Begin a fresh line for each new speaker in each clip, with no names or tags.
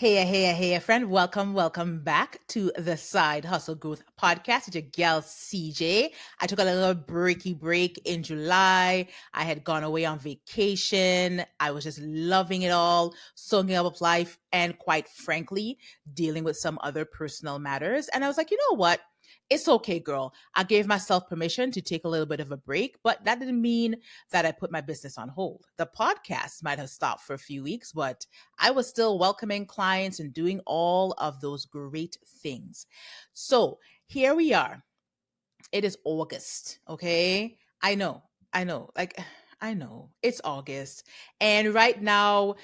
Hey, friend. Welcome back to the Side Hustle Growth Podcast. It's your girl, CJ. I took a little breaky break in July. I had gone away on vacation. I was just loving it all, soaking up life, and quite frankly, dealing with some other personal matters. And I was like, you know what? It's okay, girl. I gave myself permission to take a little bit of a break, but that didn't mean that I put my business on hold. The podcast might have stopped for a few weeks, but I was still welcoming clients and doing all of those great things. So here we are. It is August, okay? I know, like, I know it's August. And right now,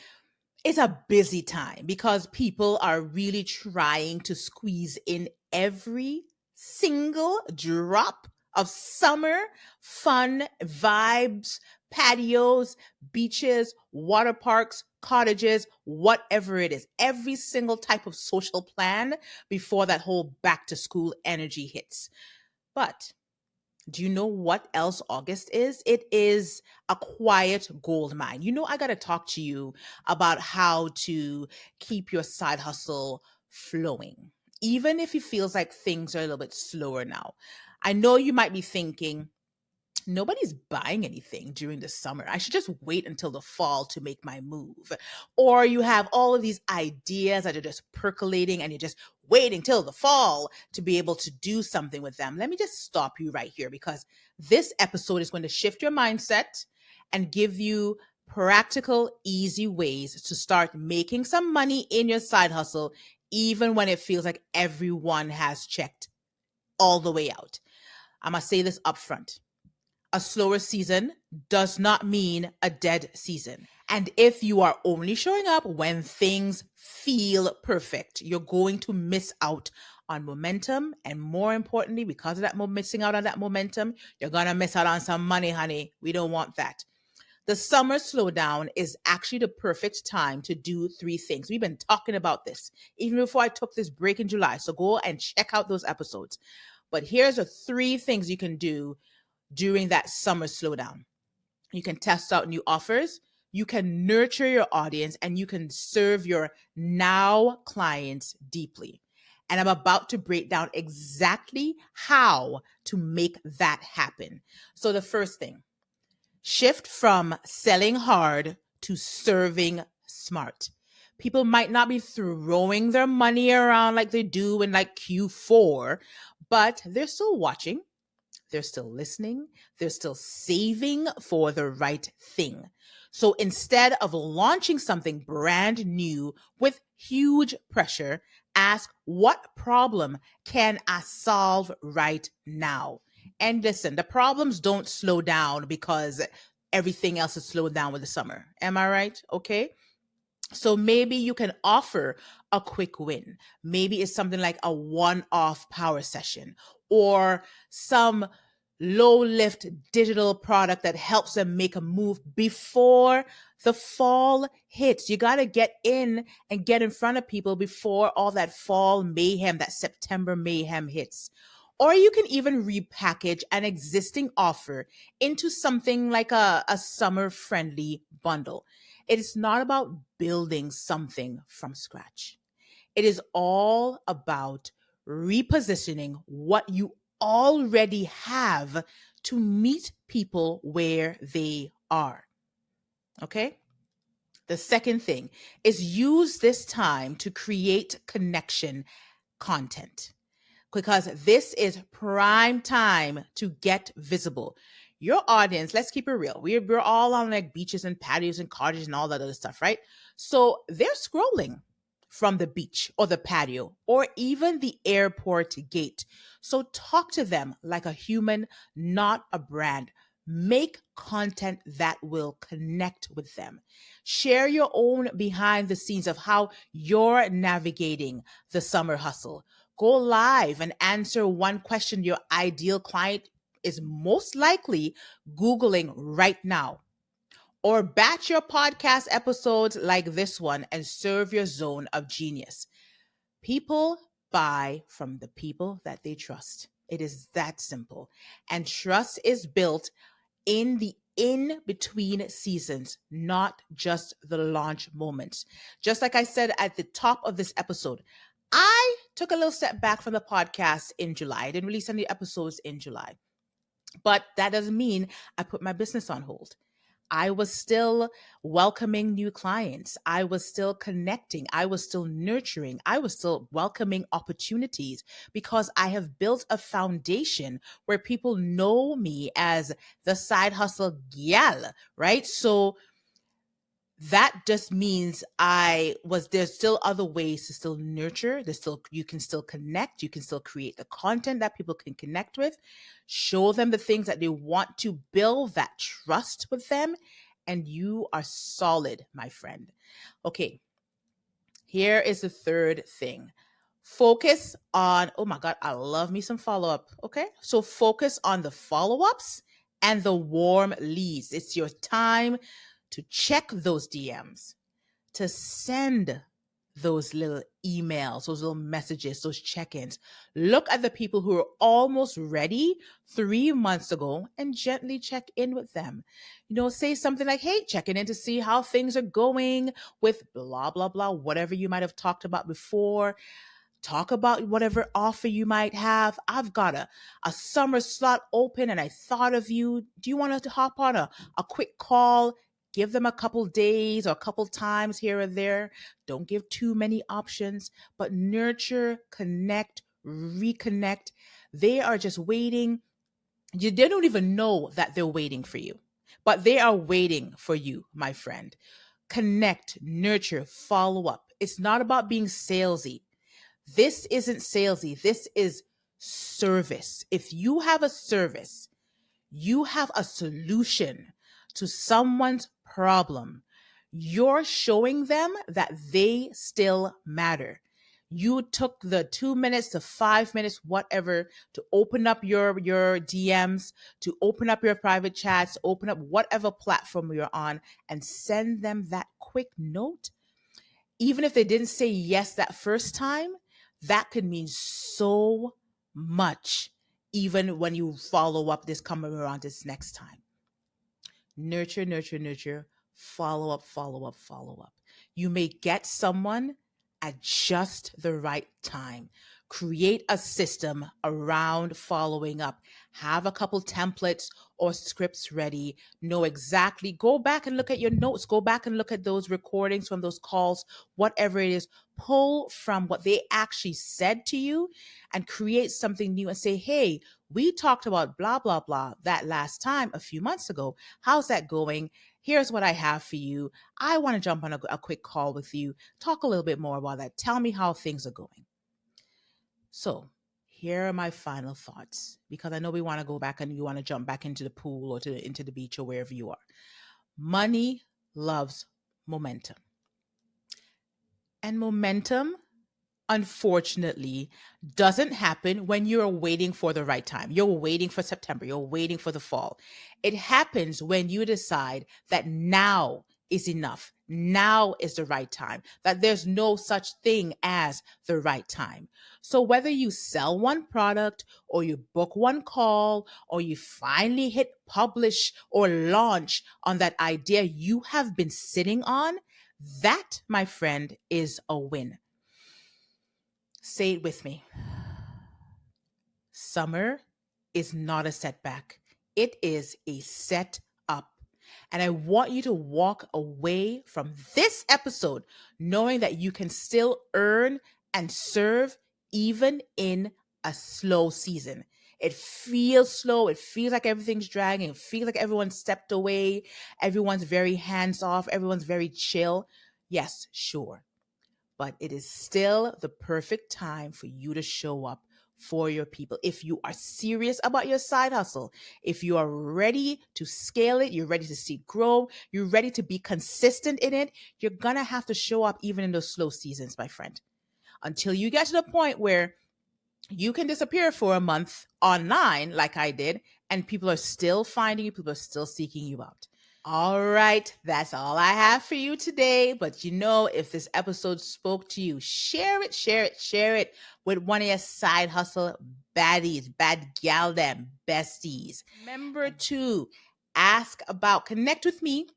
it's a busy time because people are really trying to squeeze in every single drop of summer fun vibes, patios, beaches, water parks, cottages, whatever it is. Every single type of social plan before that whole back to school energy hits. But do you know what else August is? It is a quiet gold mine. I got to talk to you about how to keep your side hustle flowing, even if it feels like things are a little bit slower now. I know you might be thinking, nobody's buying anything during the summer. I should just wait until the fall to make my move. Or you have all of these ideas that are just percolating and you're just waiting till the fall to be able to do something with them. Let me just stop you right here because this episode is going to shift your mindset and give you practical, easy ways to start making some money in your side hustle, even when it feels like everyone has checked all the way out. I'm going to say this up front. A slower season does not mean a dead season. And if you are only showing up when things feel perfect, you're going to miss out on momentum. And more importantly, because of that missing out on that momentum, you're going to miss out on some money, honey. We don't want that. The summer slowdown is actually the perfect time to do three things. We've been talking about this even before I took this break in July. So go and check out those episodes. But here's the three things you can do during that summer slowdown. You can test out new offers, you can nurture your audience, and you can serve your now clients deeply. And I'm about to break down exactly how to make that happen. So, the first thing, shift from selling hard to serving smart. People might not be throwing their money around like they do in like Q4, but they're still watching, they're still listening. They're still saving for the right thing. So instead of launching something brand new with huge pressure, ask, what problem can I solve right now? And listen, the problems don't slow down because everything else is slowed down with the summer. Am I right? Okay. So maybe you can offer a quick win. Maybe it's something like a one-off power session or some low lift digital product that helps them make a move before the fall hits. You got to get in and get in front of people before all that fall mayhem, that September mayhem hits. Or you can even repackage an existing offer into something like a summer friendly bundle. It is not about building something from scratch. It is all about repositioning what you already have to meet people where they are. Okay? The second thing is use this time to create connection content because this is prime time to get visible. Your audience, let's keep it real. We're all on like beaches and patios and cottages and all that other stuff, right? So they're scrolling from the beach or the patio or even the airport gate. So talk to them like a human, not a brand. Make content that will connect with them. Share your own behind the scenes of how you're navigating the summer hustle. Go live and answer one question your ideal client is most likely Googling right now. Or batch your podcast episodes like this one and serve your zone of genius. People buy from the people that they trust. It is that simple. And trust is built in the in between seasons, not just the launch moments. Just like I said at the top of this episode, I took a little step back from the podcast in July. I didn't release any episodes in July, but that doesn't mean I put my business on hold. I was still welcoming new clients. I was still connecting. I was still nurturing. I was still welcoming opportunities because I have built a foundation where people know me as the side hustle gal, right? So that just means there's still other ways to still nurture. You can still connect. You can still create the content that people can connect with, show them the things that they want to build that trust with them. And you are solid, my friend. Okay. Here is the third thing. Focus on, oh my God, I love me some follow up. Okay. So focus on the follow ups and the warm leads. It's your time to check those DMs, to send those little emails, those little messages, those check ins. Look at the people who are almost ready 3 months ago and gently check in with them. Say something like, hey, checking in to see how things are going with blah, blah, blah, whatever you might have talked about before. Talk about whatever offer you might have. I've got a summer slot open and I thought of you. Do you want to hop on a quick call? Give them a couple days or a couple times here or there. Don't give too many options, but nurture, connect, reconnect. They are just waiting. They don't even know that they're waiting for you, but they are waiting for you, my friend. Connect, nurture, follow up. It's not about being salesy. This isn't salesy. This is service. If you have a service, you have a solution to someone's problem, you're showing them that they still matter. You took the 2 minutes to 5 minutes, whatever, to open up your DMs, to open up your private chats, open up whatever platform you're on, and send them that quick note. Even if they didn't say yes that first time, that could mean so much, even when you follow up this coming around this next time. Nurture, nurture, nurture, follow up, follow up, follow up. You may get someone at just the right time. Create a system around following up. Have a couple templates or scripts ready. Know exactly. Go back and look at your notes. Go back and look at those recordings from those calls, whatever it is. Pull from what they actually said to you and create something new and say, hey, we talked about blah, blah, blah that last time a few months ago. How's that going? Here's what I have for you. I want to jump on a quick call with you. Talk a little bit more about that. Tell me how things are going. So here are my final thoughts, because I know we want to go back and you want to jump back into the pool or into the beach or wherever you are. Money loves momentum. And momentum, unfortunately, doesn't happen when you're waiting for the right time. You're waiting for September. You're waiting for the fall. It happens when you decide that now is enough. Now is the right time, that there's no such thing as the right time. So whether you sell one product or you book one call or you finally hit publish or launch on that idea you have been sitting on, that, my friend, is a win. Say it with me. Summer is not a setback. It is a set up. And I want you to walk away from this episode knowing that you can still earn and serve even in a slow season. It feels slow. It feels like everything's dragging. It feels like everyone stepped away. Everyone's very hands off. Everyone's very chill. Yes, sure. But it is still the perfect time for you to show up for your people. If you are serious about your side hustle, if you are ready to scale it, you're ready to see grow, you're ready to be consistent in it, you're going to have to show up even in those slow seasons, my friend, until you get to the point where you can disappear for a month online like I did, and people are still finding you, people are still seeking you out. All right, that's all I have for you today. But if this episode spoke to you, share it, share it, share it with one of your side hustle baddies, bad gal them besties. Remember to ask about, connect with me,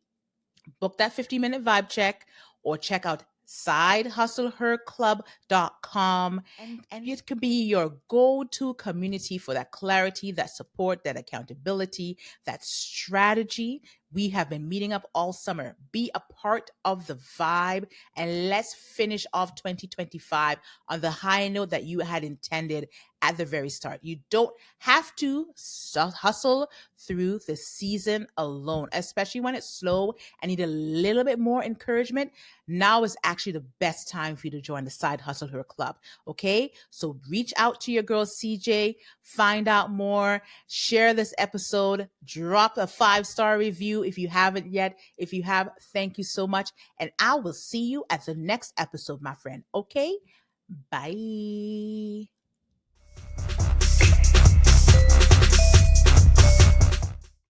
book that 50-minute vibe check, or check out sidehustleherclub.com, and it could be your go-to community for that clarity, that support, that accountability, that strategy. We have been meeting up all summer. Be a part of the vibe, and let's finish off 2025 on the high note that you had intended at the very start. You don't have to hustle through the season alone, especially when it's slow and need a little bit more encouragement. Now is actually the best time for you to join the Side Hustle Her Club. Okay, so reach out to your girl CJ, find out more, share this episode, drop a 5-star review if you haven't yet. If you have, thank you so much, and I will see you at the next episode, my friend. Okay, bye.